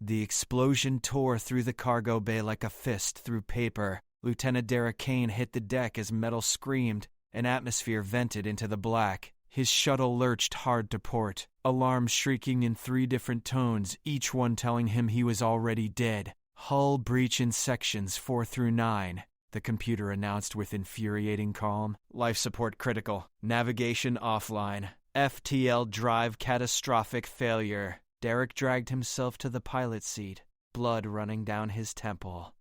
The explosion tore through the cargo bay like a fist through paper. Lieutenant Derek Kane hit the deck as metal screamed. An atmosphere vented into the black. His shuttle lurched hard to port, alarms shrieking in 3 different tones, each one telling him he was already dead. Hull breach in sections 4 through 9, the computer announced with infuriating calm. Life support critical. Navigation offline. FTL drive catastrophic failure. Derek dragged himself to the pilot seat, blood running down his temple.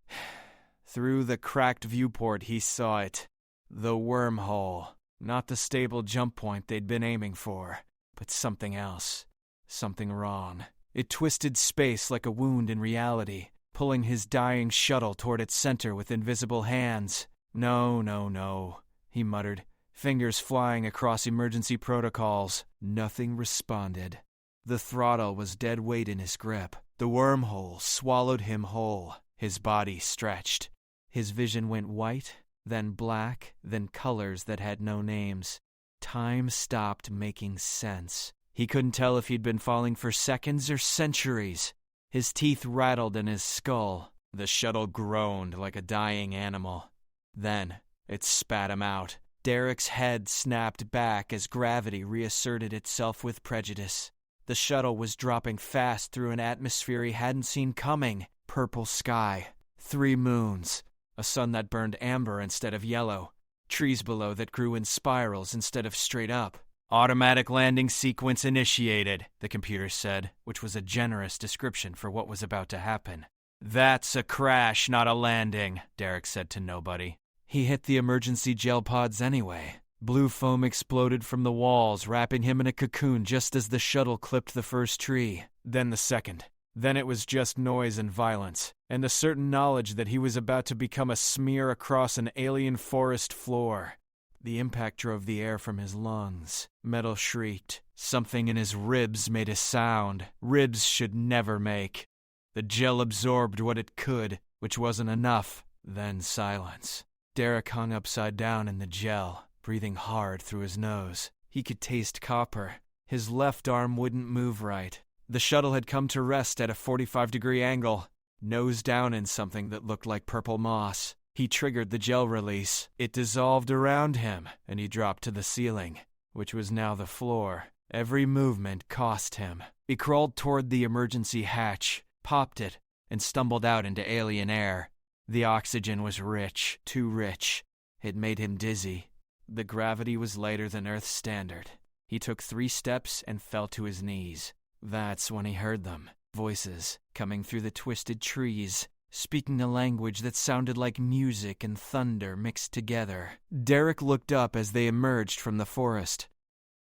Through the cracked viewport he saw it. The wormhole. Not the stable jump point they'd been aiming for, but something else. Something wrong. It twisted space like a wound in reality, pulling his dying shuttle toward its center with invisible hands. No, he muttered, fingers flying across emergency protocols. Nothing responded. The throttle was dead weight in his grip. The wormhole swallowed him whole. His body stretched. His vision went white, then black, then colors that had no names. Time stopped making sense. He couldn't tell if he'd been falling for seconds or centuries. His teeth rattled in his skull. The shuttle groaned like a dying animal. Then it spat him out. Derek's head snapped back as gravity reasserted itself with prejudice. The shuttle was dropping fast through an atmosphere he hadn't seen coming. Purple sky. 3 moons. A sun that burned amber instead of yellow. Trees below that grew in spirals instead of straight up. Automatic landing sequence initiated, the computer said, which was a generous description for what was about to happen. That's a crash, not a landing, Derek said to nobody. He hit the emergency gel pods anyway. Blue foam exploded from the walls, wrapping him in a cocoon just as the shuttle clipped the first tree, then the second. Then it was just noise and violence, and the certain knowledge that he was about to become a smear across an alien forest floor. The impact drove the air from his lungs. Metal shrieked. Something in his ribs made a sound ribs should never make. The gel absorbed what it could, which wasn't enough. Then silence. Derek hung upside down in the gel, breathing hard through his nose. He could taste copper. His left arm wouldn't move right. The shuttle had come to rest at a 45-degree angle, nose down in something that looked like purple moss. He triggered the gel release. It dissolved around him, and he dropped to the ceiling, which was now the floor. Every movement cost him. He crawled toward the emergency hatch, popped it, and stumbled out into alien air. The oxygen was rich, too rich. It made him dizzy. The gravity was lighter than Earth's standard. He took 3 steps and fell to his knees. That's when he heard them. Voices coming through the twisted trees, speaking a language that sounded like music and thunder mixed together. Derek looked up as they emerged from the forest.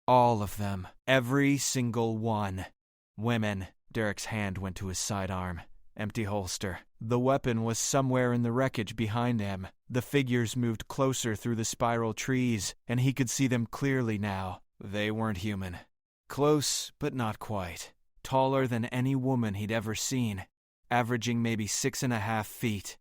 All of them. Every single one. Women. Derek's hand went to his sidearm. Empty holster. The weapon was somewhere in the wreckage behind him. The figures moved closer through the spiral trees, and he could see them clearly now. They weren't human. Close, but not quite. Taller than any woman he'd ever seen, averaging maybe 6.5 feet.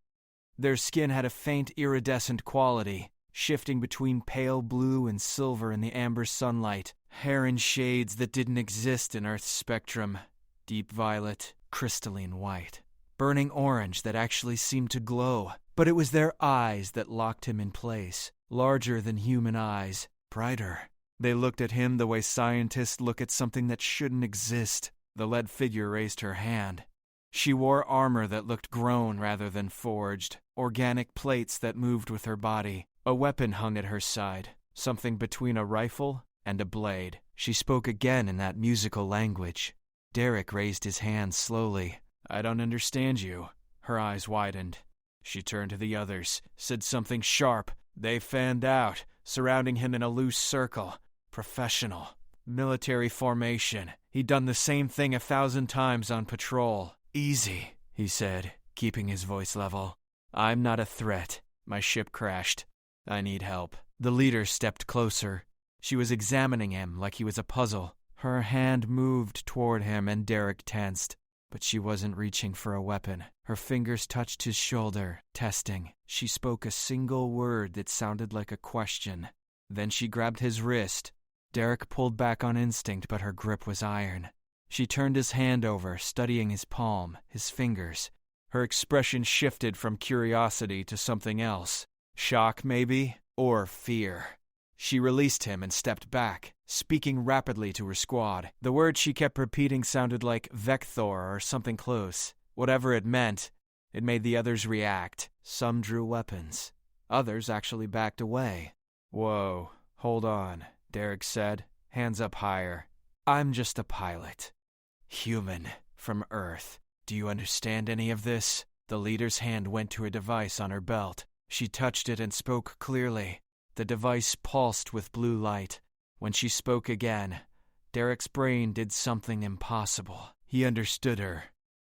Their skin had a faint iridescent quality, shifting between pale blue and silver in the amber sunlight. Hair in shades that didn't exist in Earth's spectrum. Deep violet, crystalline white. Burning orange that actually seemed to glow. But it was their eyes that locked him in place. Larger than human eyes. Brighter. They looked at him the way scientists look at something that shouldn't exist. The lead figure raised her hand. She wore armor that looked grown rather than forged. Organic plates that moved with her body. A weapon hung at her side. Something between a rifle and a blade. She spoke again in that musical language. Derek raised his hand slowly. I don't understand you. Her eyes widened. She turned to the others, said something sharp. They fanned out, surrounding him in a loose circle. Professional. Military formation. He'd done the same thing 1,000 times on patrol. Easy, he said, keeping his voice level. I'm not a threat. My ship crashed. I need help. The leader stepped closer. She was examining him like he was a puzzle. Her hand moved toward him and Derek tensed. But she wasn't reaching for a weapon. Her fingers touched his shoulder, testing. She spoke a single word that sounded like a question. Then she grabbed his wrist. Derek pulled back on instinct, but her grip was iron. She turned his hand over, studying his palm, his fingers. Her expression shifted from curiosity to something else. Shock, maybe? Or fear. She released him and stepped back, speaking rapidly to her squad. The word she kept repeating sounded like Vecthor or something close. Whatever it meant, it made the others react. Some drew weapons. Others actually backed away. "Whoa, hold on," Derek said, hands up higher. "I'm just a pilot. Human, from Earth. Do you understand any of this?" The leader's hand went to a device on her belt. She touched it and spoke clearly. The device pulsed with blue light. When she spoke again, Derek's brain did something impossible. He understood her.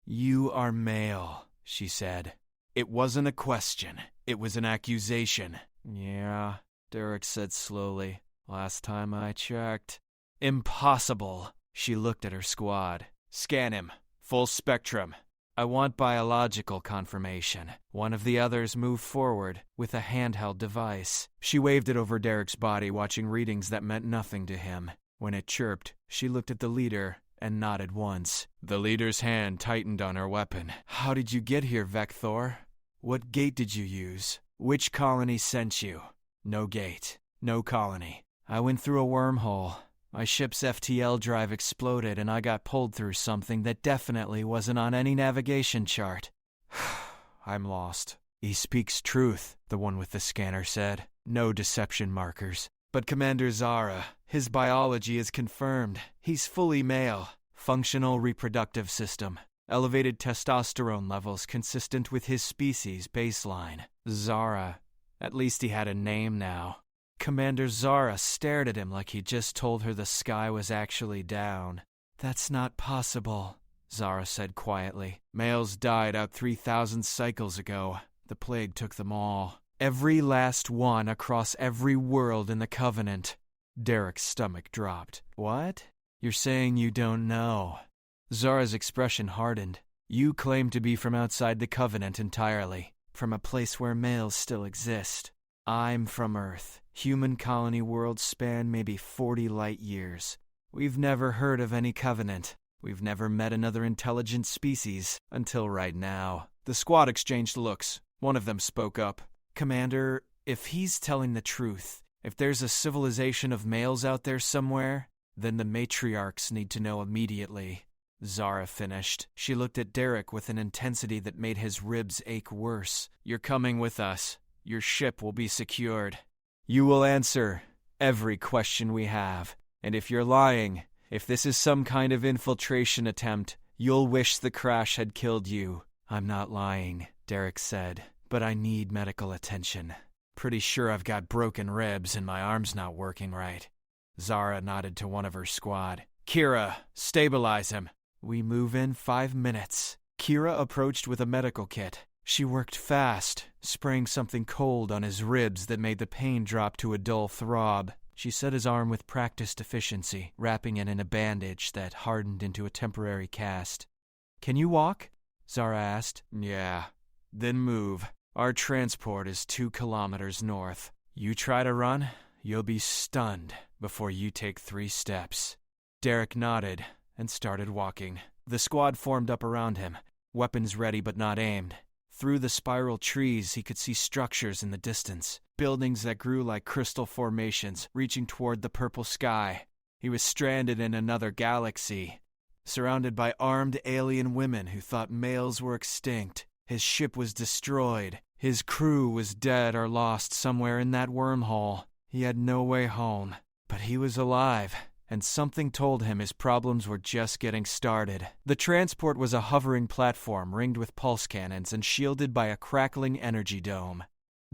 "You are male," she said. It wasn't a question. It was an accusation. "Yeah," Derek said slowly. "Last time I checked." "Impossible." She looked at her squad. "Scan him. Full spectrum." "I want biological confirmation." One of the others moved forward with a handheld device. She waved it over Derek's body, watching readings that meant nothing to him. When it chirped, she looked at the leader and nodded once. The leader's hand tightened on her weapon. "How did you get here, Vecthor? What gate did you use? Which colony sent you?" "No gate. No colony. I went through a wormhole. My ship's FTL drive exploded and I got pulled through something that definitely wasn't on any navigation chart." "I'm lost." "He speaks truth," the one with the scanner said. "No deception markers. But Commander Zara, his biology is confirmed. He's fully male. Functional reproductive system. Elevated testosterone levels consistent with his species baseline." Zara. At least he had a name now. Commander Zara stared at him like he just told her the sky was actually down. "That's not possible," Zara said quietly. "Males died out 3,000 cycles ago. The plague took them all. Every last one across every world in the Covenant." Derek's stomach dropped. "What? You're saying you don't know?" Zara's expression hardened. "You claim to be from outside the Covenant entirely, from a place where males still exist. I'm from Earth. Human colony worlds span maybe 40 light years. We've never heard of any Covenant. We've never met another intelligent species, until right now." The squad exchanged looks. One of them spoke up. "Commander, if he's telling the truth, if there's a civilization of males out there somewhere, then the matriarchs need to know immediately." Zara finished. She looked at Derek with an intensity that made his ribs ache worse. "You're coming with us. Your ship will be secured. You will answer every question we have. And if you're lying, if this is some kind of infiltration attempt, you'll wish the crash had killed you." "I'm not lying," Derek said, "but I need medical attention. Pretty sure I've got broken ribs and my arm's not working right." Zara nodded to one of her squad. "Kira, stabilize him." "We move in 5 minutes." Kira approached with a medical kit. She worked fast, spraying something cold on his ribs that made the pain drop to a dull throb. She set his arm with practiced efficiency, wrapping it in a bandage that hardened into a temporary cast. "Can you walk?" Zara asked. "Yeah." "Then move. Our transport is 2 kilometers north. You try to run, you'll be stunned before you take 3 steps." Derek nodded and started walking. The squad formed up around him, weapons ready but not aimed. Through the spiral trees, he could see structures in the distance, buildings that grew like crystal formations, reaching toward the purple sky. He was stranded in another galaxy, surrounded by armed alien women who thought males were extinct. His ship was destroyed. His crew was dead or lost somewhere in that wormhole. He had no way home, but he was alive. And something told him his problems were just getting started. The transport was a hovering platform ringed with pulse cannons and shielded by a crackling energy dome.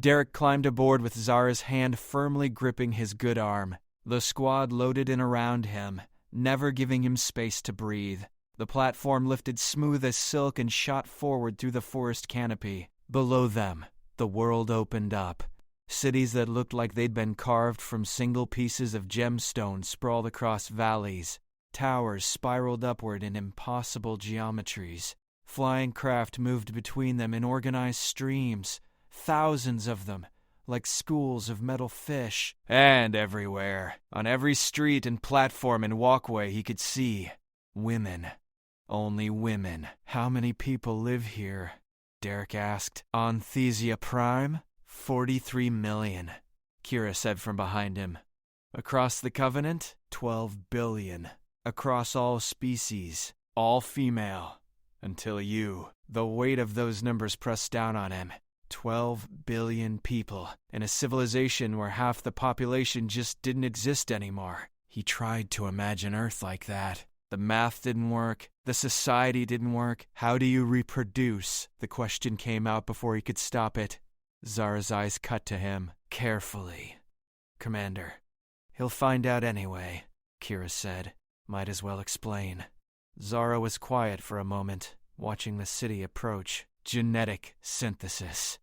Derek climbed aboard with Zara's hand firmly gripping his good arm. The squad loaded in around him, never giving him space to breathe. The platform lifted smooth as silk and shot forward through the forest canopy. Below them, the world opened up. Cities that looked like they'd been carved from single pieces of gemstone sprawled across valleys. Towers spiraled upward in impossible geometries. Flying craft moved between them in organized streams, thousands of them, like schools of metal fish. And everywhere, on every street and platform and walkway he could see, Women. Only women. How many people live here? Derek asked. On Thesia Prime? 43 million, Kira said from behind him. Across the Covenant? 12 billion. Across all species. All female. Until you. The weight of those numbers pressed down on him. 12 billion people, in a civilization where half the population just didn't exist anymore. He tried to imagine Earth like that. The math didn't work. The society didn't work. How do you reproduce? The question came out before he could stop it. Zara's eyes cut to him, carefully. Commander. He'll find out anyway, Kira said. Might as well explain. Zara was quiet for a moment, watching the city approach. Genetic synthesis.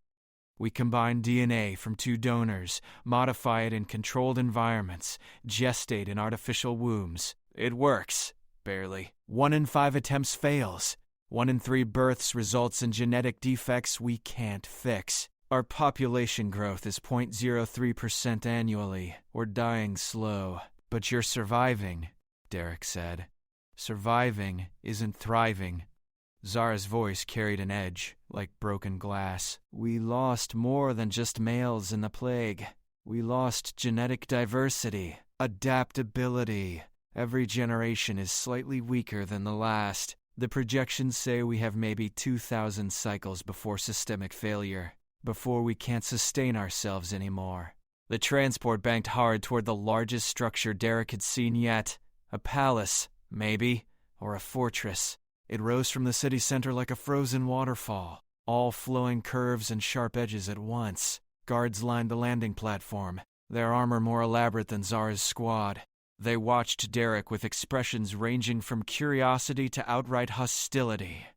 We combine DNA from 2 donors, modify it in controlled environments, gestate in artificial wombs. It works. Barely. 1 in 5 attempts fails. 1 in 3 births results in genetic defects we can't fix. Our population growth is 0.03% annually. We're dying slow. But you're surviving, Derek said. Surviving isn't thriving. Zara's voice carried an edge, like broken glass. We lost more than just males in the plague. We lost genetic diversity, adaptability. Every generation is slightly weaker than the last. The projections say we have maybe 2,000 cycles before systemic failure, before we can't sustain ourselves anymore. The transport banked hard toward the largest structure Derek had seen yet. A palace, maybe, or a fortress. It rose from the city center like a frozen waterfall, all flowing curves and sharp edges at once. Guards lined the landing platform, their armor more elaborate than Zara's squad. They watched Derek with expressions ranging from curiosity to outright hostility.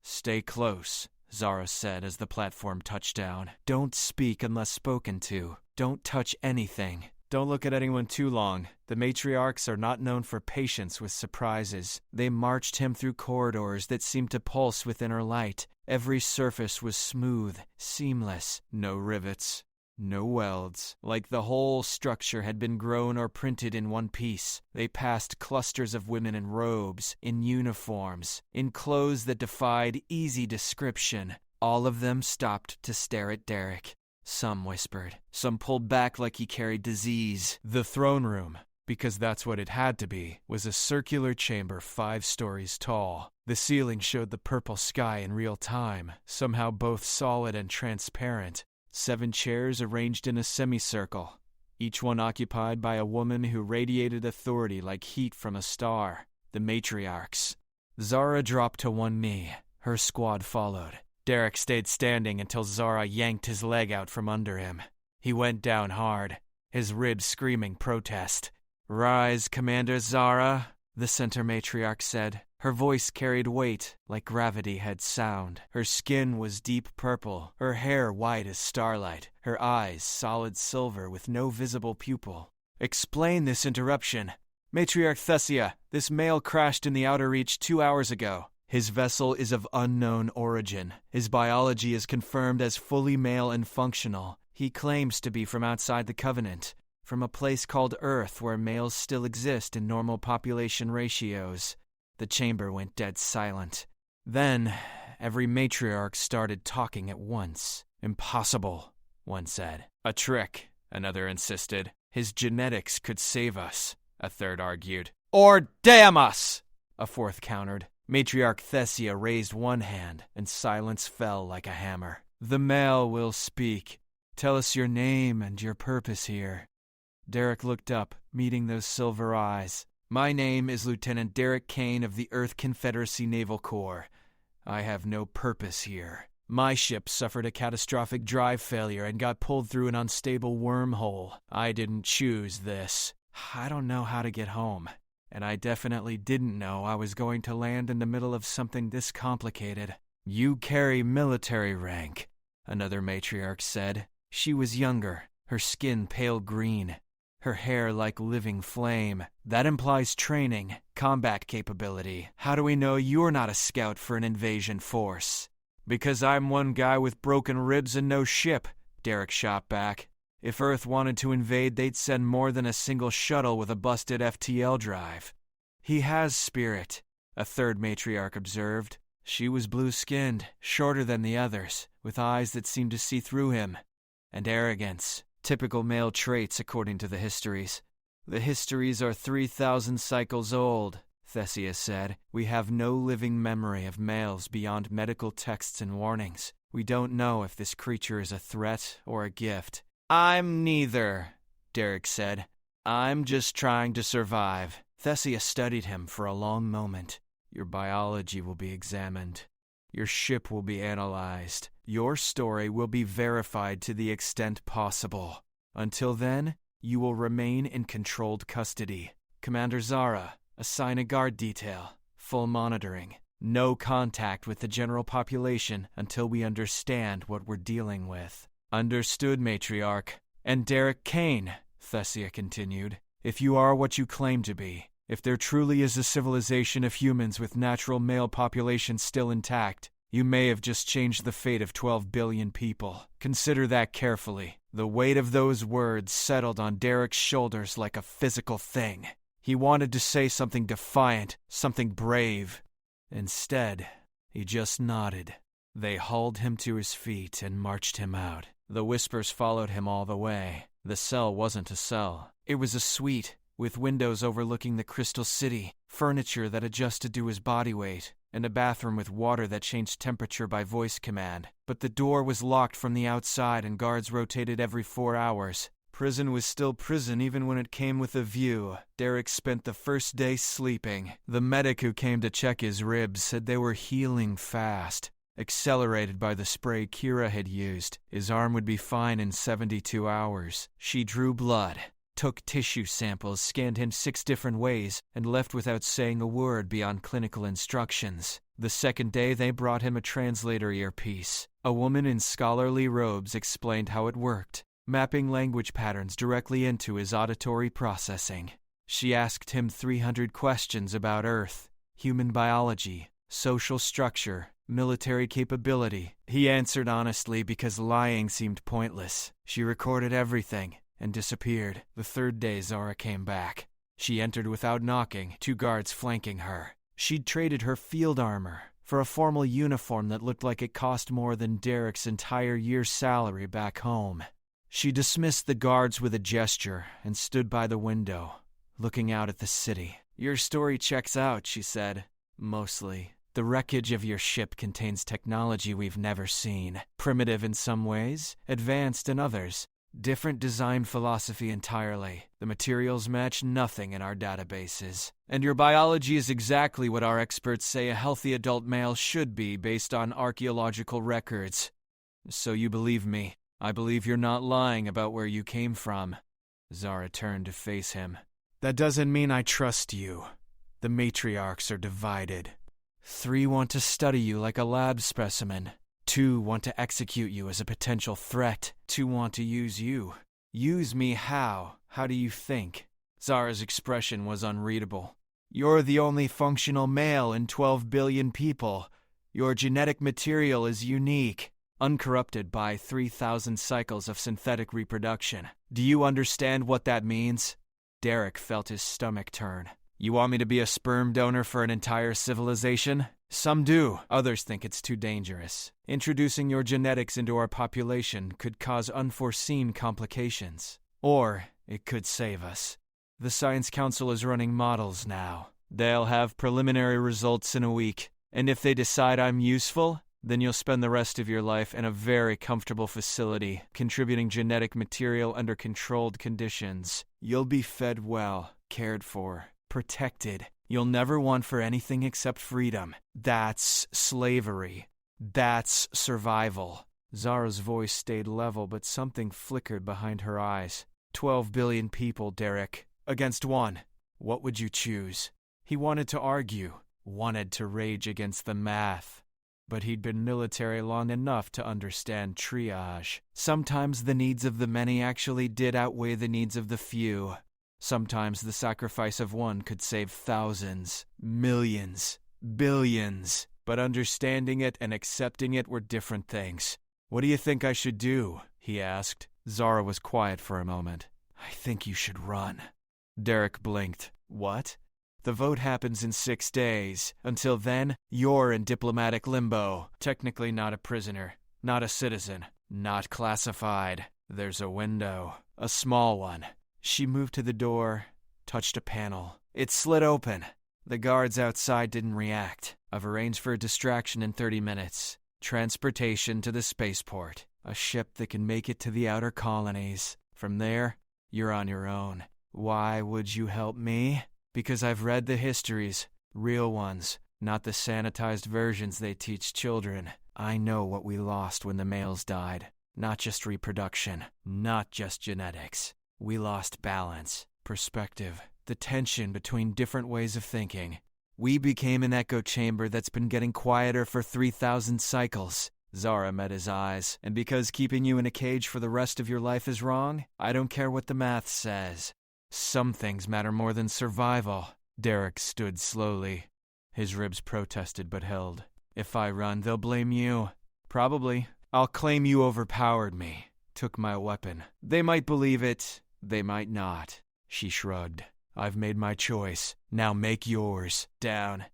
Stay close, Zara said as the platform touched down. Don't speak unless spoken to. Don't touch anything. Don't look at anyone too long. The matriarchs are not known for patience with surprises. They marched him through corridors that seemed to pulse with inner light. Every surface was smooth, seamless. No rivets, no welds. Like the whole structure had been grown or printed in one piece. They passed clusters of women in robes, in uniforms, in clothes that defied easy description. All of them stopped to stare at Derek. Some whispered. Some pulled back like he carried disease. The throne room, because that's what it had to be, was a circular chamber 5 stories tall. The ceiling showed the purple sky in real time, somehow both solid and transparent. 7 chairs arranged in a semicircle, each one occupied by a woman who radiated authority like heat from a star. The matriarchs. Zara dropped to one knee. Her squad followed. Derek stayed standing until Zara yanked his leg out from under him. He went down hard, his ribs screaming protest. Rise, Commander Zara, the center matriarch said. Her voice carried weight, like gravity had sound. Her skin was deep purple, her hair white as starlight, her eyes solid silver with no visible pupil. Explain this interruption. Matriarch Thesia, this male crashed in the Outer Reach 2 hours ago. His vessel is of unknown origin. His biology is confirmed as fully male and functional. He claims to be from outside the Covenant, from a place called Earth where males still exist in normal population ratios. The chamber went dead silent. Then, every matriarch started talking at once. Impossible, one said. A trick, another insisted. His genetics could save us, a third argued. Or damn us, a fourth countered. Matriarch Thesia raised one hand, and silence fell like a hammer. The male will speak. Tell us your name and your purpose here. Derek looked up, meeting those silver eyes. My name is Lieutenant Derek Kane of the Earth Confederacy Naval Corps. I have no purpose here. My ship suffered a catastrophic drive failure and got pulled through an unstable wormhole. I didn't choose this. I don't know how to get home. And I definitely didn't know I was going to land in the middle of something this complicated. You carry military rank, another matriarch said. She was younger, her skin pale green, her hair like living flame. That implies training, combat capability. How do we know you're not a scout for an invasion force? Because I'm one guy with broken ribs and no ship, Derek shot back. If Earth wanted to invade, they'd send more than a single shuttle with a busted FTL drive. He has spirit. a third matriarch observed. She was blue-skinned, shorter than the others, with eyes that seemed to see through him. And arrogance, typical male traits according to the histories. The histories are 3,000 cycles old, Theseus said. We have no living memory of males beyond medical texts and warnings. We don't know if this creature is a threat or a gift. I'm neither, Derek said. I'm just trying to survive. Theseus studied him for a long moment. Your biology will be examined. Your ship will be analyzed. Your story will be verified to the extent possible. Until then, you will remain in controlled custody. Commander Zara, assign a guard detail. Full monitoring. No contact with the general population until we understand what we're dealing with. Understood, Matriarch. And Derek Kane, Thesia continued, if you are what you claim to be, if there truly is a civilization of humans with natural male populations still intact, you may have just changed the fate of 12 billion people. Consider that carefully. The weight of those words settled on Derek's shoulders like a physical thing. He wanted to say something defiant, something brave. Instead, he just nodded. They hauled him to his feet and marched him out. The whispers followed him all the way. The cell wasn't a cell. It was a suite, with windows overlooking the Crystal City, furniture that adjusted to his body weight, and a bathroom with water that changed temperature by voice command. But the door was locked from the outside and guards rotated every 4 hours. Prison was still prison even when it came with a view. Derek spent the first day sleeping. The medic who came to check his ribs said they were healing fast. Accelerated by the spray Kira had used, his arm would be fine in 72 hours. She drew blood, took tissue samples, scanned him 6 different ways, and left without saying a word beyond clinical instructions. The second day they brought him a translator earpiece. A woman in scholarly robes explained how it worked, mapping language patterns directly into his auditory processing. She asked him 300 questions about Earth, human biology, social structure, military capability. He answered honestly because lying seemed pointless. She recorded everything and disappeared. The third day Zara came back. She entered without knocking, 2 guards flanking her. She'd traded her field armor for a formal uniform that looked like it cost more than Derek's entire year's salary back home. She dismissed the guards with a gesture and stood by the window, looking out at the city. Your story checks out, she said. Mostly. The wreckage of your ship contains technology we've never seen. Primitive in some ways, advanced in others. Different design philosophy entirely. The materials match nothing in our databases. And your biology is exactly what our experts say a healthy adult male should be based on archaeological records. So you believe me. I believe you're not lying about where you came from. Zara turned to face him. That doesn't mean I trust you. The matriarchs are divided. 3 want to study you like a lab specimen. 2 want to execute you as a potential threat. 2 want to use you. Use me how? How do you think? Zara's expression was unreadable. You're the only functional male in 12 billion people. Your genetic material is unique, uncorrupted by 3,000 cycles of synthetic reproduction. Do you understand what that means? Derek felt his stomach turn. You want me to be a sperm donor for an entire civilization? Some do. Others think it's too dangerous. Introducing your genetics into our population could cause unforeseen complications. Or it could save us. The Science Council is running models now. They'll have preliminary results in a week. And if they decide I'm useful, then you'll spend the rest of your life in a very comfortable facility, contributing genetic material under controlled conditions. You'll be fed well, cared for, protected. You'll never want for anything except freedom. That's slavery. That's survival. Zara's voice stayed level, but something flickered behind her eyes. 12 billion people, Derek. Against 1. What would you choose? He wanted to argue, wanted to rage against the math. But he'd been military long enough to understand triage. Sometimes the needs of the many actually did outweigh the needs of the few. Sometimes the sacrifice of 1 could save thousands, millions, billions. But understanding it and accepting it were different things. What do you think I should do? He asked. Zara was quiet for a moment. I think you should run. Derek blinked. What? The vote happens in 6 days. Until then, you're in diplomatic limbo. Technically not a prisoner, not a citizen, not classified. There's a window, a small one. She moved to the door, touched a panel. It slid open. The guards outside didn't react. I've arranged for a distraction in 30 minutes. Transportation to the spaceport. A ship that can make it to the outer colonies. From there, you're on your own. Why would you help me? Because I've read the histories, real ones, not the sanitized versions they teach children. I know what we lost when the males died. Not just reproduction, not just genetics. We lost balance, perspective, the tension between different ways of thinking. We became an echo chamber that's been getting quieter for 3,000 cycles. Zara met his eyes, and because keeping you in a cage for the rest of your life is wrong, I don't care what the math says. Some things matter more than survival. Derek stood slowly. His ribs protested but held. If I run, they'll blame you. Probably. I'll claim you overpowered me. Took my weapon. They might believe it. They might not. She shrugged. I've made my choice. Now make yours. Down.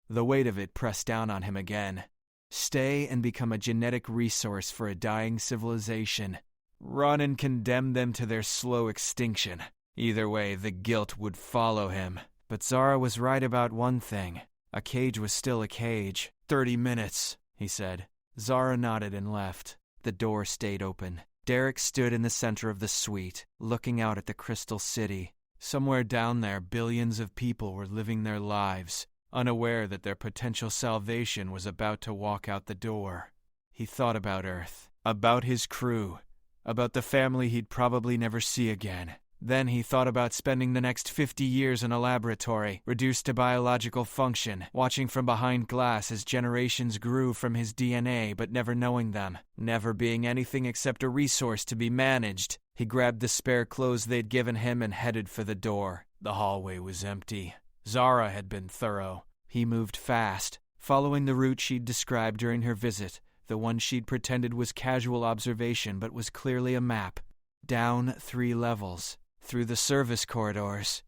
The weight of it pressed down on him again. Stay and become a genetic resource for a dying civilization. Run and condemn them to their slow extinction. Either way, the guilt would follow him. But Zara was right about one thing. A cage was still a cage. 30 minutes, he said. Zara nodded and left. The door stayed open. Derek stood in the center of the suite, looking out at the Crystal City. Somewhere down there, billions of people were living their lives, unaware that their potential salvation was about to walk out the door. He thought about Earth, about his crew, about the family he'd probably never see again. Then he thought about spending the next 50 years in a laboratory, reduced to biological function, watching from behind glass as generations grew from his DNA but never knowing them, never being anything except a resource to be managed. He grabbed the spare clothes they'd given him and headed for the door. The hallway was empty. Zara had been thorough. He moved fast, following the route she'd described during her visit, the one she'd pretended was casual observation but was clearly a map. Down 3 levels. Through the service corridors,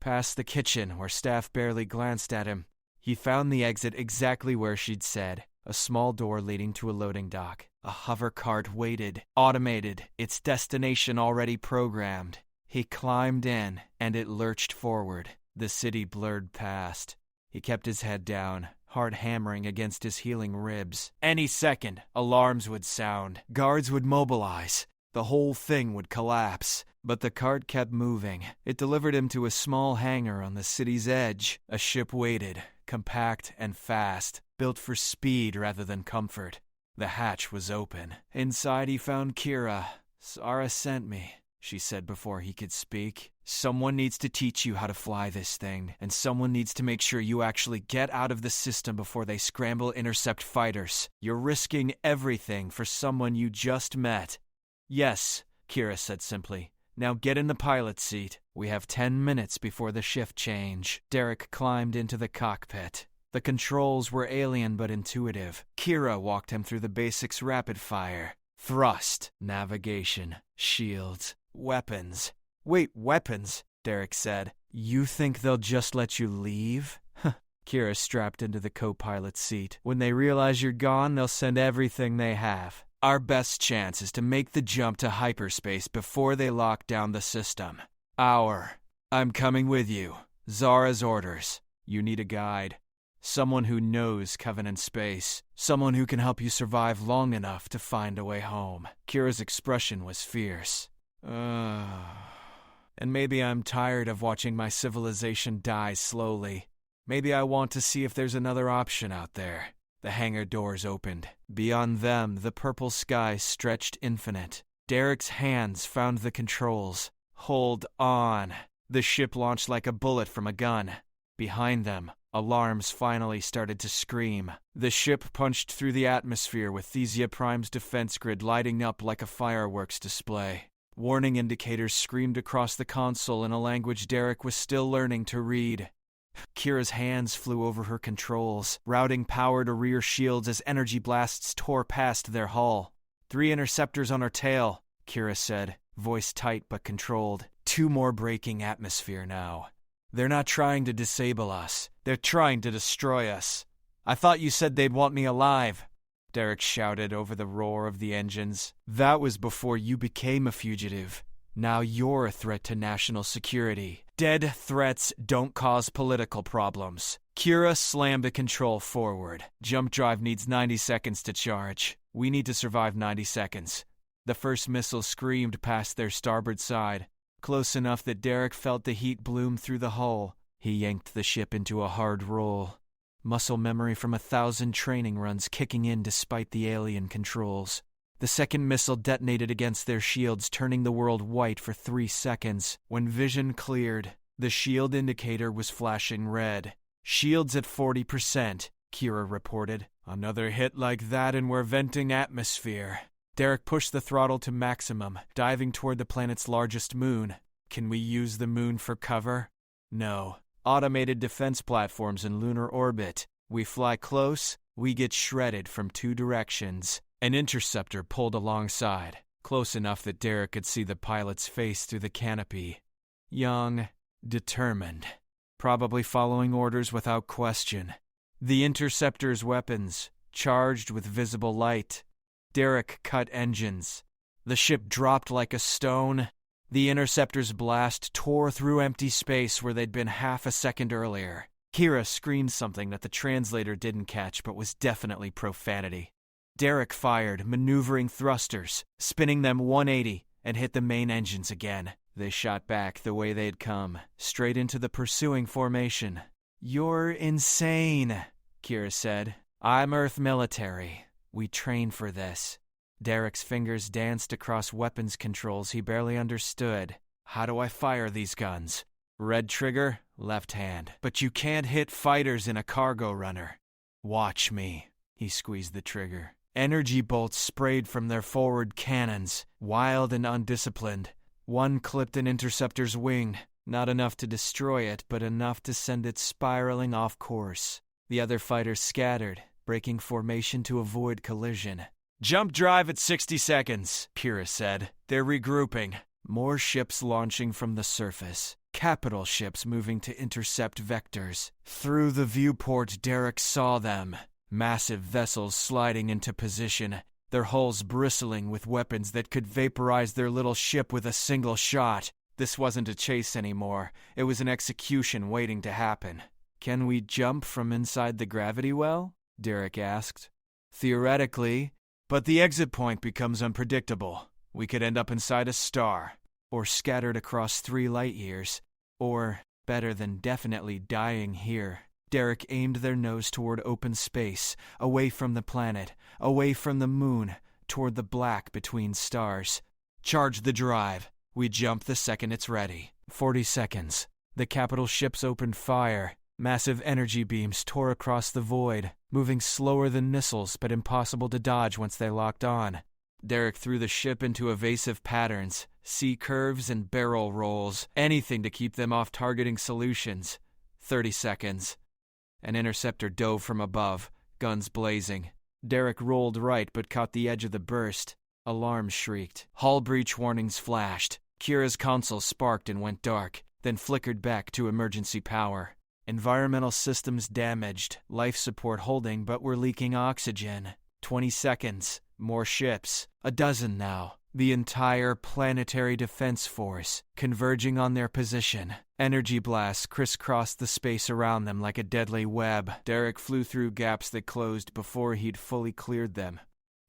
past the kitchen where staff barely glanced at him. He found the exit exactly where she'd said, a small door leading to a loading dock. A hover cart waited, automated, its destination already programmed. He climbed in, and it lurched forward. The city blurred past. He kept his head down, heart hammering against his healing ribs. Any second, alarms would sound. Guards would mobilize. The whole thing would collapse. But the cart kept moving. It delivered him to a small hangar on the city's edge. A ship waited, compact and fast, built for speed rather than comfort. The hatch was open. Inside he found Kira. Zara sent me, she said before he could speak. Someone needs to teach you how to fly this thing, and someone needs to make sure you actually get out of the system before they scramble intercept fighters. You're risking everything for someone you just met. Yes, Kira said simply. Now get in the pilot seat. We have 10 minutes before the shift change. Derek climbed into the cockpit. The controls were alien but intuitive. Kira walked him through the basics rapid fire. Thrust, navigation, shields, weapons. Wait, weapons? Derek said. You think they'll just let you leave? Kira strapped into the co-pilot seat. When they realize you're gone, they'll send everything they have. Our best chance is to make the jump to hyperspace before they lock down the system. I'm coming with you. Zara's orders. You need a guide. Someone who knows Covenant space. Someone who can help you survive long enough to find a way home. Kira's expression was fierce. And maybe I'm tired of watching my civilization die slowly. Maybe I want to see if there's another option out there. The hangar doors opened. Beyond them, the purple sky stretched infinite. Derek's hands found the controls. Hold on. The ship launched like a bullet from a gun. Behind them, alarms finally started to scream. The ship punched through the atmosphere with Thesia Prime's defense grid lighting up like a fireworks display. Warning indicators screamed across the console in a language Derek was still learning to read. Kira's hands flew over her controls, routing power to rear shields as energy blasts tore past their hull. 3 interceptors on our tail, Kira said, voice tight but controlled. 2 more breaking atmosphere now. They're not trying to disable us. They're trying to destroy us. I thought you said they'd want me alive, Derek shouted over the roar of the engines. That was before you became a fugitive. Now you're a threat to national security. Dead threats don't cause political problems. Kira slammed the control forward. Jump drive needs 90 seconds to charge. We need to survive 90 seconds. The first missile screamed past their starboard side, close enough that Derek felt the heat bloom through the hull. He yanked the ship into a hard roll. Muscle memory from 1,000 training runs kicking in despite the alien controls. The second missile detonated against their shields, turning the world white for 3 seconds. When vision cleared, the shield indicator was flashing red. Shields at 40%, Kira reported. Another hit like that and we're venting atmosphere. Derek pushed the throttle to maximum, diving toward the planet's largest moon. Can we use the moon for cover? No. Automated defense platforms in lunar orbit. We fly close, we get shredded from 2 directions. An interceptor pulled alongside, close enough that Derek could see the pilot's face through the canopy. Young, determined, probably following orders without question. The interceptor's weapons, charged with visible light. Derek cut engines. The ship dropped like a stone. The interceptor's blast tore through empty space where they'd been half a second earlier. Kira screamed something that the translator didn't catch but was definitely profanity. Derek fired, maneuvering thrusters, spinning them 180, and hit the main engines again. They shot back the way they'd come, straight into the pursuing formation. You're insane, Kira said. I'm Earth military. We train for this. Derek's fingers danced across weapons controls he barely understood. How do I fire these guns? Red trigger, left hand. But you can't hit fighters in a cargo runner. Watch me. He squeezed the trigger. Energy bolts sprayed from their forward cannons, wild and undisciplined. One clipped an interceptor's wing, not enough to destroy it, but enough to send it spiraling off course. The other fighters scattered, breaking formation to avoid collision. Jump drive at 60 seconds, Kira said. They're regrouping. More ships launching from the surface. Capital ships moving to intercept vectors. Through the viewport, Derek saw them. Massive vessels sliding into position, their hulls bristling with weapons that could vaporize their little ship with a single shot. This wasn't a chase anymore. It was an execution waiting to happen. Can we jump from inside the gravity well? Derek asked. Theoretically, but the exit point becomes unpredictable. We could end up inside a star, or scattered across 3 light years, or, better than definitely dying here. Derek aimed their nose toward open space, away from the planet, away from the moon, toward the black between stars. Charge the drive. We jump the second it's ready. 40 seconds. The capital ships opened fire. Massive energy beams tore across the void, moving slower than missiles but impossible to dodge once they locked on. Derek threw the ship into evasive patterns, C-curves and barrel rolls, anything to keep them off targeting solutions. 30 seconds. An interceptor dove from above, guns blazing. Derek rolled right but caught the edge of the burst. Alarms shrieked. Hull breach warnings flashed. Kira's console sparked and went dark, then flickered back to emergency power. Environmental systems damaged, life support holding but we're leaking oxygen. 20 seconds. More ships. 12 now. The entire planetary defense force, converging on their position. Energy blasts crisscrossed the space around them like a deadly web. Derek flew through gaps that closed before he'd fully cleared them.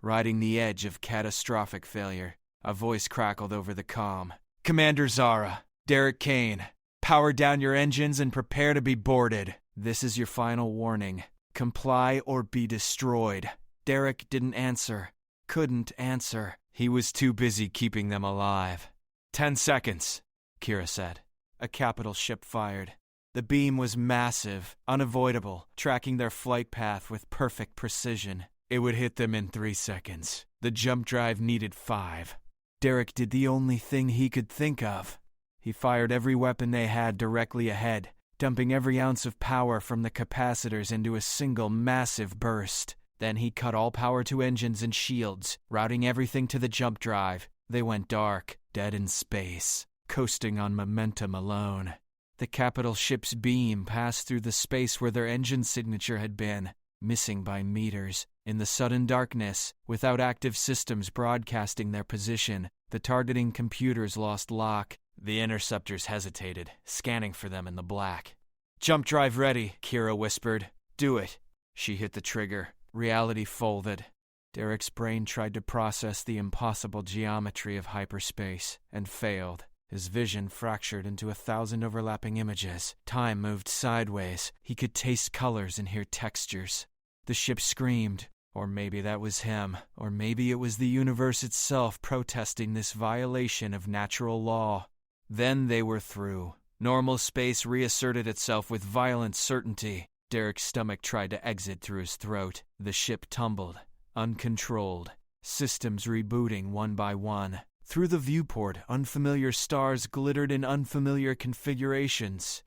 Riding the edge of catastrophic failure, a voice crackled over the comm. Commander Zara, Derek Kane, power down your engines and prepare to be boarded. This is your final warning. Comply or be destroyed. Derek didn't answer. Couldn't answer. He was too busy keeping them alive. 10 seconds, Kira said. A capital ship fired. The beam was massive, unavoidable, tracking their flight path with perfect precision. It would hit them in 3 seconds. The jump drive needed 5. Derek did the only thing he could think of. He fired every weapon they had directly ahead, dumping every ounce of power from the capacitors into a single massive burst. Then he cut all power to engines and shields, routing everything to the jump drive. They went dark, dead in space, coasting on momentum alone. The capital ship's beam passed through the space where their engine signature had been, missing by meters. In the sudden darkness, without active systems broadcasting their position, the targeting computers lost lock. The interceptors hesitated, scanning for them in the black. "Jump drive ready," Kira whispered. "Do it." She hit the trigger. Reality folded. Derek's brain tried to process the impossible geometry of hyperspace, and failed. His vision fractured into 1,000 overlapping images. Time moved sideways. He could taste colors and hear textures. The ship screamed. Or maybe that was him. Or maybe it was the universe itself protesting this violation of natural law. Then they were through. Normal space reasserted itself with violent certainty. Derek's stomach tried to exit through his throat. The ship tumbled, uncontrolled. Systems rebooting one by one. Through the viewport, unfamiliar stars glittered in unfamiliar configurations.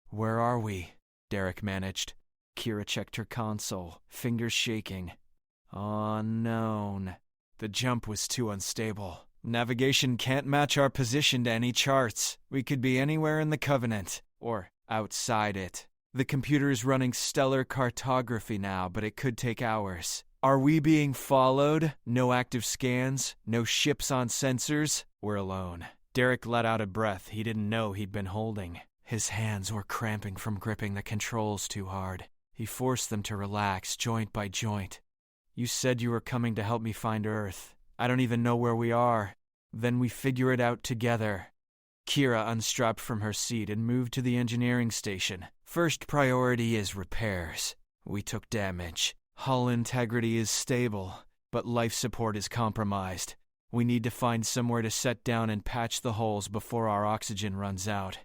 "Where are we?" Derek managed. Kira checked her console, fingers shaking. Unknown. The jump was too unstable. Navigation can't match our position to any charts. We could be anywhere in the Covenant, or outside it. The computer is running stellar cartography now, but it could take hours. Are we being followed? No active scans? No ships on sensors? We're alone. Derek let out a breath he didn't know he'd been holding. His hands were cramping from gripping the controls too hard. He forced them to relax, joint by joint. "You said you were coming to help me find Earth. I don't even know where we are. Then we figure it out together." Kira unstrapped from her seat and moved to the engineering station. "First priority is repairs. We took damage. Hull integrity is stable, but life support is compromised. We need to find somewhere to set down and patch the holes before our oxygen runs out.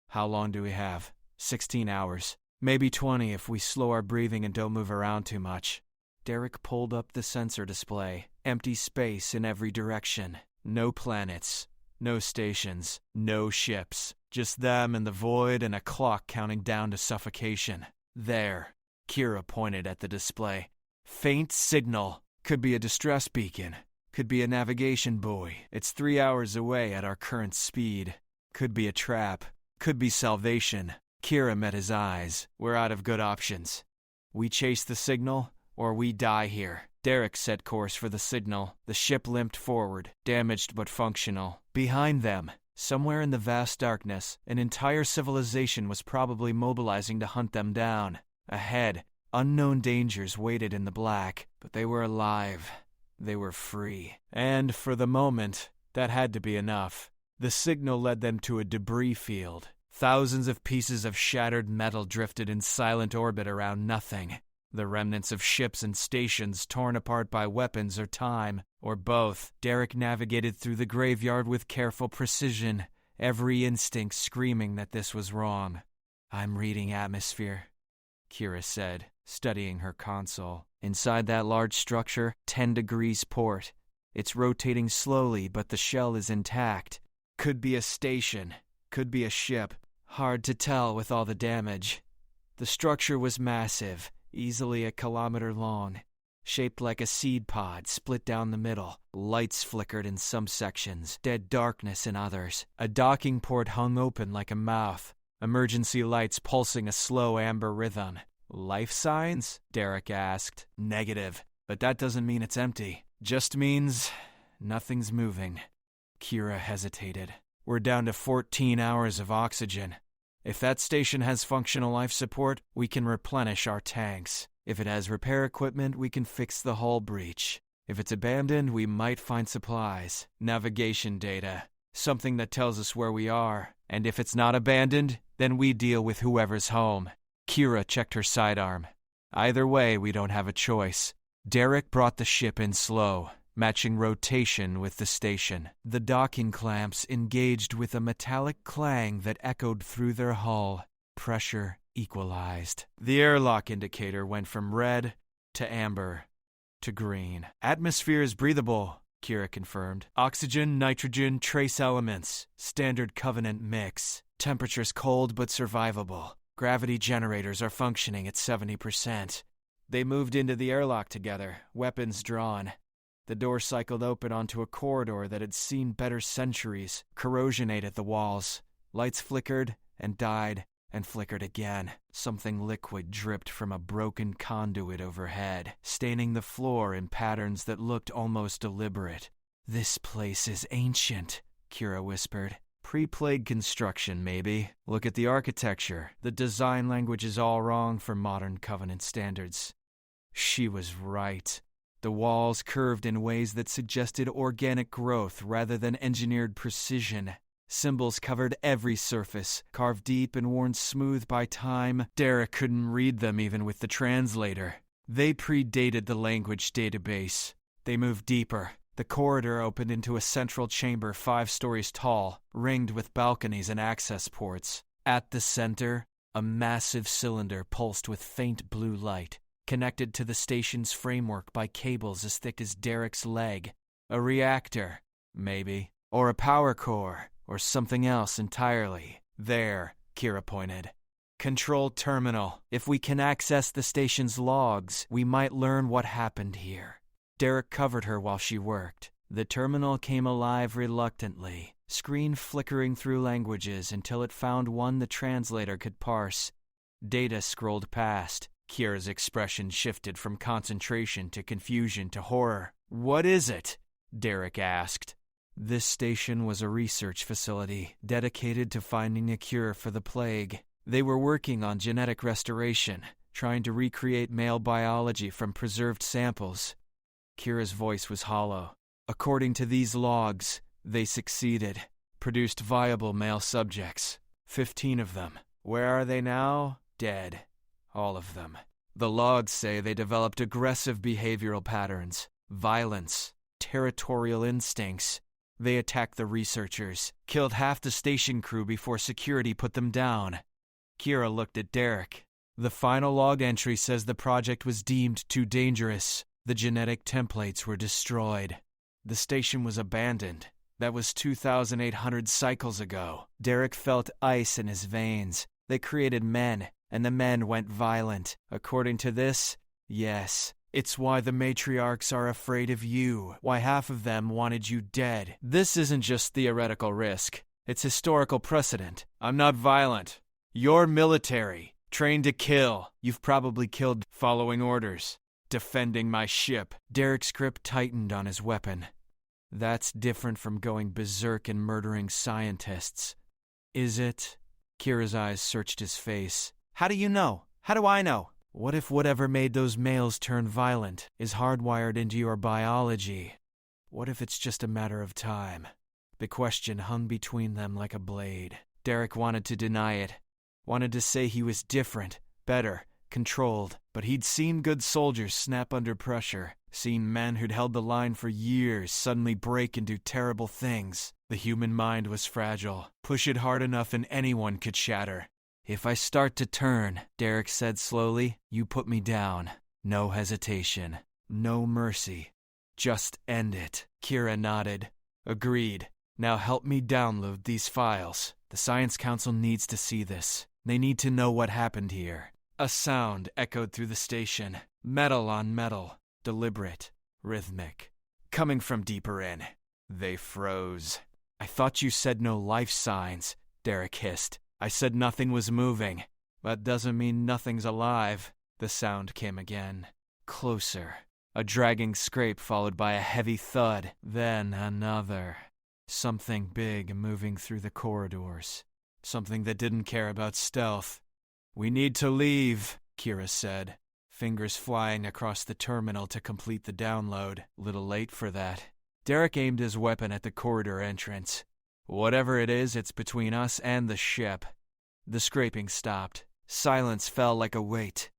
How long do we have? 16 hours. Maybe 20 if we slow our breathing and don't move around too much." Derek pulled up the sensor display. Empty space in every direction. No planets. No stations. No ships. Just them and the void and a clock counting down to suffocation. "There." Kira pointed at the display. "Faint signal. Could be a distress beacon. Could be a navigation buoy. It's 3 hours away at our current speed. Could be a trap. Could be salvation." Kira met his eyes. "We're out of good options. We chase the signal, or we die here." Derek set course for the signal. The ship limped forward, damaged but functional. Behind them, somewhere in the vast darkness, an entire civilization was probably mobilizing to hunt them down. Ahead, unknown dangers waited in the black, but they were alive. They were free. And for the moment, that had to be enough. The signal led them to a debris field. Thousands of pieces of shattered metal drifted in silent orbit around nothing. The remnants of ships and stations torn apart by weapons or time, or both. Derek navigated through the graveyard with careful precision, every instinct screaming that this was wrong. "I'm reading atmosphere," Kira said, studying her console. "Inside that large structure, 10 degrees port. It's rotating slowly, but the shell is intact. Could be a station, could be a ship. Hard to tell with all the damage. The structure was massive, easily 1 kilometer long, shaped like a seed pod split down the middle. Lights flickered in some sections, dead darkness in others. A docking port hung open like a mouth, emergency lights pulsing a slow amber rhythm. "Life signs?" Derek asked. "Negative, but that doesn't mean it's empty. Just means nothing's moving." Kira hesitated. "We're down to 14 hours of oxygen. If that station has functional life support, we can replenish our tanks. If it has repair equipment, we can fix the hull breach. If it's abandoned, we might find supplies, navigation data, something that tells us where we are. And if it's not abandoned, then we deal with whoever's home." Kira checked her sidearm. "Either way, we don't have a choice." Derek brought the ship in slow, matching rotation with the station. The docking clamps engaged with a metallic clang that echoed through their hull. Pressure equalized. The airlock indicator went from red to amber to green. "Atmosphere is breathable," Kira confirmed. "Oxygen, nitrogen, trace elements. Standard Covenant mix. Temperature's cold but survivable. Gravity generators are functioning at 70%. They moved into the airlock together, weapons drawn. The door cycled open onto a corridor that had seen better centuries. Corrosion ate at the walls. Lights flickered, and died, and flickered again. Something liquid dripped from a broken conduit overhead, staining the floor in patterns that looked almost deliberate. "This place is ancient," Kira whispered. "Pre-plague construction, maybe. Look at the architecture. The design language is all wrong for modern Covenant standards." She was right. The walls curved in ways that suggested organic growth rather than engineered precision. Symbols covered every surface, carved deep and worn smooth by time. Derek couldn't read them even with the translator. They predated the language database. They moved deeper. The corridor opened into a central chamber 5 stories tall, ringed with balconies and access ports. At the center, a massive cylinder pulsed with faint blue light, connected to the station's framework by cables as thick as Derek's leg. A reactor, maybe, or a power core, or something else entirely. There, Kira pointed. "Control terminal. If we can access the station's logs, we might learn what happened here." Derek covered her while she worked. The terminal came alive reluctantly, screen flickering through languages until it found one the translator could parse. Data scrolled past. Kira's expression shifted from concentration to confusion to horror. "What is it?" Derek asked. This station was a research facility dedicated to finding a cure for the plague. They were working on genetic restoration, trying to recreate male biology from preserved samples. Kira's voice was hollow. "According to these logs, they succeeded, produced viable male subjects. 15 of them. Where are they now? Dead. All of them. The logs say they developed aggressive behavioral patterns, violence, territorial instincts. They attacked the researchers, killed half the station crew before security put them down." Kira looked at Derek. "The final log entry says the project was deemed too dangerous. The genetic templates were destroyed. The station was abandoned. That was 2,800 cycles ago." Derek felt ice in his veins. "They created men, and the men went violent. According to this, yes. It's why the matriarchs are afraid of you, why half of them wanted you dead. This isn't just theoretical risk. It's historical precedent. I'm not violent. You're military, trained to kill. You've probably killed following orders, defending my ship." Derek's grip tightened on his weapon. "That's different from going berserk and murdering scientists." "Is it?" Kira's eyes searched his face. "How do you know? How do I know? What if whatever made those males turn violent is hardwired into your biology? What if it's just a matter of time?" The question hung between them like a blade. Derek wanted to deny it, wanted to say he was different, better, controlled, but he'd seen good soldiers snap under pressure, seen men who'd held the line for years suddenly break and do terrible things. The human mind was fragile. Push it hard enough and anyone could shatter. "If I start to turn," Derek said slowly, "you put me down. No hesitation. No mercy. Just end it." Kira nodded. "Agreed. Now help me download these files. The Science Council needs to see this. They need to know what happened here." A sound echoed through the station. Metal on metal. Deliberate. Rhythmic. Coming from deeper in. They froze. "I thought you said no life signs," Derek hissed. "I said nothing was moving. That doesn't mean nothing's alive." The sound came again. Closer. A dragging scrape followed by a heavy thud. Then another. Something big moving through the corridors. Something that didn't care about stealth. "We need to leave," Kira said, fingers flying across the terminal to complete the download. Little late for that. Derek aimed his weapon at the corridor entrance. "Whatever it is, it's between us and the ship." The scraping stopped. Silence fell like a weight.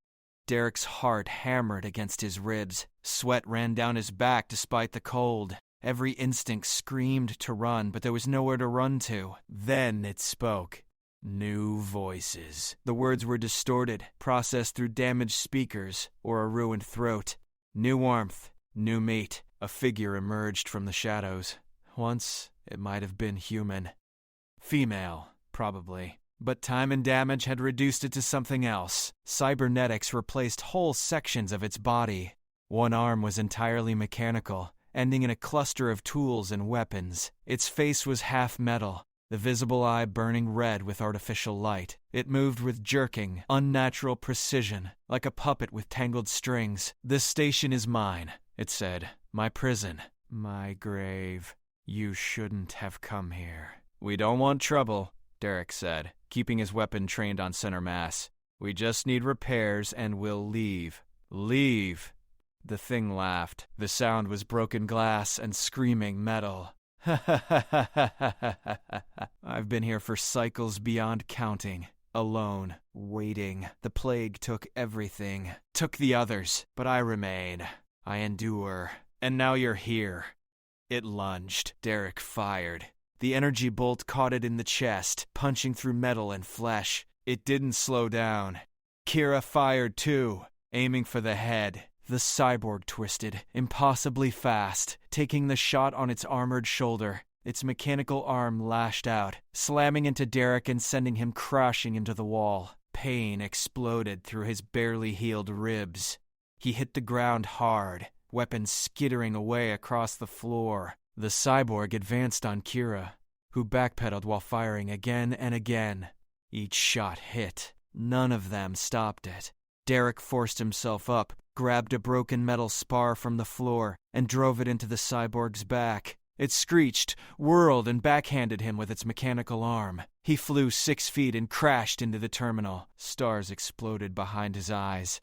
Derek's heart hammered against his ribs. Sweat ran down his back despite the cold. Every instinct screamed to run, but there was nowhere to run to. Then it spoke. New voices. The words were distorted, processed through damaged speakers or a ruined throat. New warmth, new meat. A figure emerged from the shadows. Once, it might have been human. Female, probably. But time and damage had reduced it to something else. Cybernetics replaced whole sections of its body. One arm was entirely mechanical, ending in a cluster of tools and weapons. Its face was half metal. the visible eye burning red with artificial light. It moved with jerking, unnatural precision, like a puppet with tangled strings. "This station is mine," it said. "My prison. My grave. You shouldn't have come here." "We don't want trouble," Derek said, keeping his weapon trained on center mass. "We just need repairs and we'll leave." "Leave." The thing laughed. The sound was broken glass and screaming metal. "I've been here for cycles beyond counting. Alone. Waiting. The plague took everything. Took the others. But I remain. I endure. And now you're here." It lunged. Derek fired. The energy bolt caught it in the chest, punching through metal and flesh. It didn't slow down. Kira fired too, aiming for the head. The cyborg twisted, impossibly fast, taking the shot on its armored shoulder. Its mechanical arm lashed out, slamming into Derek and sending him crashing into the wall. Pain exploded through his barely healed ribs. He hit the ground hard, weapon skittering away across the floor. The cyborg advanced on Kira, who backpedaled while firing again and again. Each shot hit. None of them stopped it. Derek forced himself up, grabbed a broken metal spar from the floor, and drove it into the cyborg's back. It screeched, whirled, and backhanded him with its mechanical arm. He flew 6 feet and crashed into the terminal. Stars exploded behind his eyes.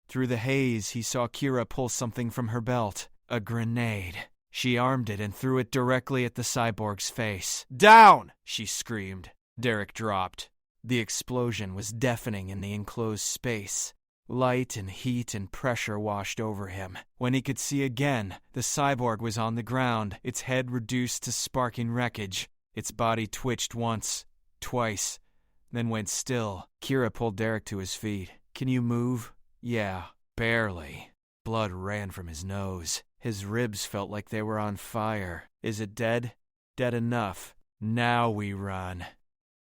Through the haze, he saw Kira pull something from her belt. A grenade. She armed it and threw it directly at the cyborg's face. "Down!" she screamed. Derek dropped. The explosion was deafening in the enclosed space. Light and heat and pressure washed over him. When he could see again, the cyborg was on the ground, its head reduced to sparking wreckage. Its body twitched once, twice, then went still. Kira pulled Derek to his feet. "Can you move?" "Yeah, barely." Blood ran from his nose. His ribs felt like they were on fire. "Is it dead?" "Dead enough. Now we run."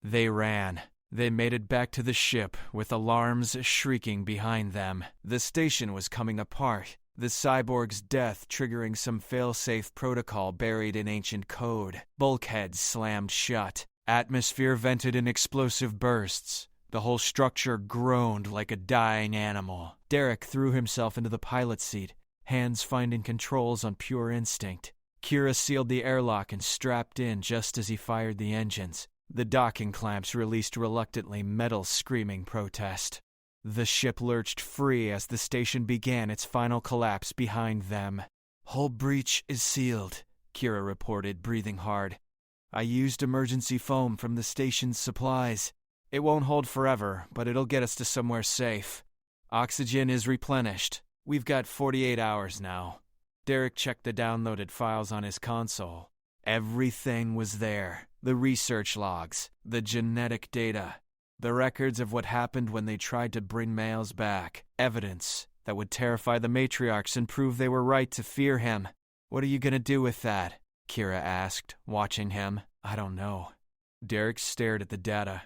They ran. They made it back to the ship, with alarms shrieking behind them. The station was coming apart, the cyborg's death triggering some fail-safe protocol buried in ancient code. Bulkheads slammed shut. Atmosphere vented in explosive bursts. The whole structure groaned like a dying animal. Derek threw himself into the pilot's seat, hands finding controls on pure instinct. Kira sealed the airlock and strapped in just as he fired the engines. The docking clamps released reluctantly metal screaming protest. The ship lurched free as the station began its final collapse behind them. "Hull breach is sealed," Kira reported, breathing hard. "I used emergency foam from the station's supplies. It won't hold forever, but it'll get us to somewhere safe. Oxygen is replenished. We've got 48 hours now." Derek checked the downloaded files on his console. Everything was there. The research logs, the genetic data, the records of what happened when they tried to bring males back. Evidence that would terrify the matriarchs and prove they were right to fear him. "What are you going to do with that?" Kira asked, watching him. "I don't know." Derek stared at the data.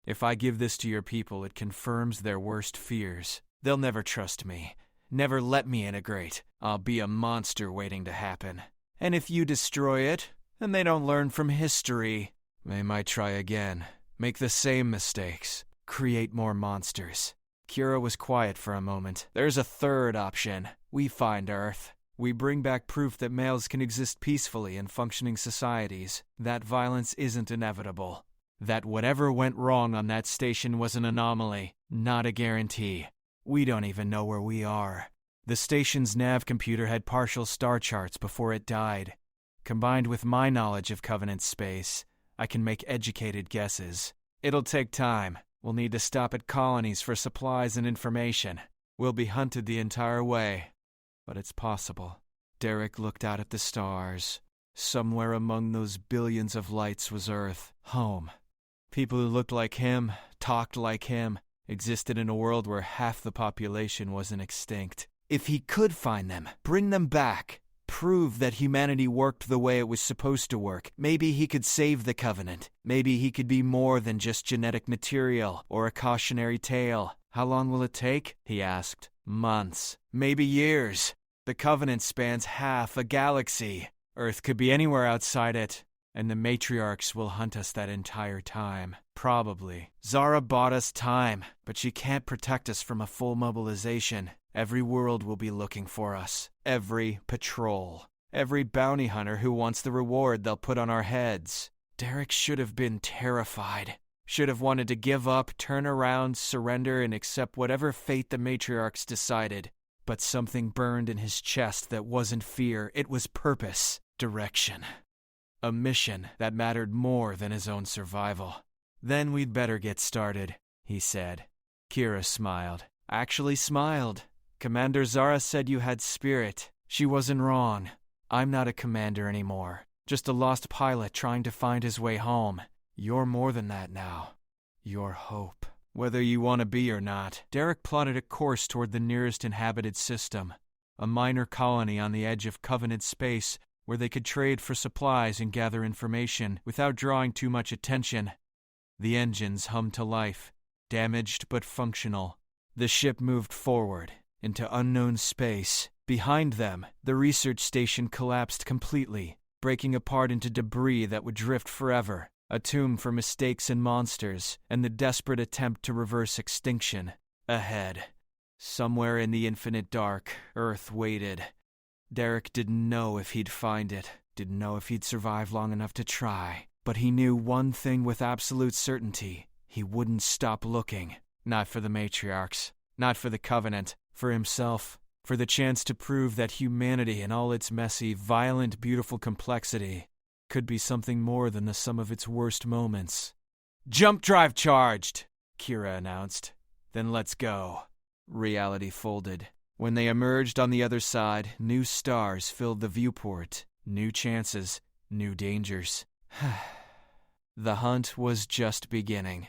"If I give this to your people, it confirms their worst fears. They'll never trust me. Never let me integrate. I'll be a monster waiting to happen. And if you destroy it, and they don't learn from history, they might try again, make the same mistakes, create more monsters." Kira was quiet for a moment. "There's a third option. We find Earth. We bring back proof that males can exist peacefully in functioning societies, that violence isn't inevitable, that whatever went wrong on that station was an anomaly, not a guarantee. We don't even know where we are." The station's nav computer had partial star charts before it died. Combined with my knowledge of Covenant space, I can make educated guesses. It'll take time. We'll need to stop at colonies for supplies and information. We'll be hunted the entire way. But it's possible. Derek looked out at the stars. Somewhere among those billions of lights was Earth, home. People who looked like him, talked like him, existed in a world where half the population wasn't extinct. If he could find them, bring them back, prove that humanity worked the way it was supposed to work, maybe he could save the Covenant. Maybe he could be more than just genetic material or a cautionary tale. "How long will it take?" he asked. "Months. Maybe years. The Covenant spans half a galaxy. Earth could be anywhere outside it. and the matriarchs will hunt us that entire time. Probably. Zara bought us time, but she can't protect us from a full mobilization. Every world will be looking for us. Every patrol. Every bounty hunter who wants the reward they'll put on our heads. Derek should have been terrified. Should have wanted to give up, turn around, surrender, and accept whatever fate the matriarchs decided. But something burned in his chest that wasn't fear. It was purpose. Direction. A mission that mattered more than his own survival. Then we'd better get started, he said. Kira smiled. Actually smiled. Commander Zara said you had spirit. She wasn't wrong. I'm not a commander anymore. Just a lost pilot trying to find his way home. You're more than that now. You're hope. Whether you want to be or not, Derek plotted a course toward the nearest inhabited system. A minor colony on the edge of Covenant space where they could trade for supplies and gather information without drawing too much attention. The engines hummed to life, damaged but functional. The ship moved forward, into unknown space. Behind them, the research station collapsed completely, breaking apart into debris that would drift forever, a tomb for mistakes and monsters, and the desperate attempt to reverse extinction. Ahead, somewhere in the infinite dark, Earth waited. Derek didn't know if he'd find it, didn't know if he'd survive long enough to try, but he knew one thing with absolute certainty. He wouldn't stop looking. Not for the matriarchs, not for the Covenant, for himself. For the chance to prove that humanity in all its messy, violent, beautiful complexity could be something more than the sum of its worst moments. "Jump drive charged," Kira announced. "Then let's go." Reality folded. When they emerged on the other side, new stars filled the viewport. New chances, new dangers. The hunt was just beginning.